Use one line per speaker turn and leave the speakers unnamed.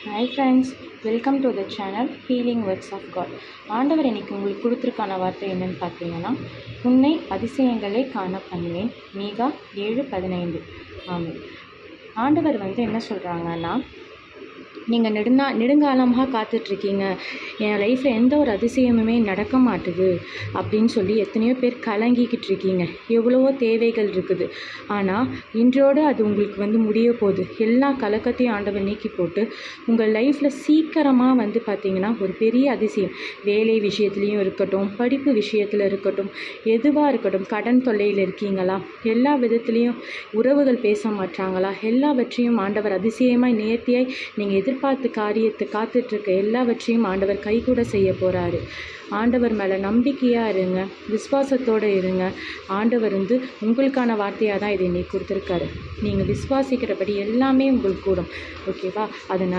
Hi friends, welcome to the channel healing words of God. ஆண்டவர் இன்னைக்கு உங்களுக்கு கொடுத்துருக்கான வார்த்தை என்னென்னு பார்த்தீங்கன்னா, உன்னை அதிசயங்களை காண பண்ணுவேன். மீகா 7:15. ஆமாம், ஆண்டவர் என்ன சொல்கிறாங்கன்னா, நீங்கள் நெடுங்காலமாக காத்துட்ருக்கீங்க, என் லைஃப்பில் எந்த ஒரு அதிசயமுமே நடக்க மாட்டுது அப்படின்னு சொல்லி எத்தனையோ பேர் கலங்கிக்கிட்டு இருக்கீங்க. எவ்வளவோ தேவைகள் இருக்குது. ஆனால் இன்றோடு அது உங்களுக்கு முடிய போகுது. எல்லா கலக்கத்தையும் ஆண்டவர் நீக்கி போட்டு உங்கள் லைஃப்பில் சீக்கிரமாக பார்த்திங்கன்னா ஒரு பெரிய அதிசயம், வேலை விஷயத்துலேயும் இருக்கட்டும், படிப்பு விஷயத்தில் இருக்கட்டும், எதுவாக இருக்கட்டும், கடன் தொல்லையில் இருக்கீங்களா, எல்லா விதத்துலேயும் உறவுகள் பேச மாட்டாங்களா, எல்லாவற்றையும் ஆண்டவர் அதிசயமாய் நேர்த்தியாய் நீங்கள் எதிர்பார்த்து காரியத்தை காத்துட்ருக்க எல்லாவற்றையும் ஆண்டவர் கைகூட செய்ய போகிறாரு. ஆண்டவர் மேலே நம்பிக்கையாக இருங்க, விசுவாசத்தோடு இருங்க. ஆண்டவர் உங்களுக்கான வார்த்தையாக தான் இதை இன்னைக்கு கொடுத்துருக்காரு. நீங்கள் விசுவாசிக்கிறபடி எல்லாமே உங்களுக்கு கூடும். ஓகேவா? அதனால்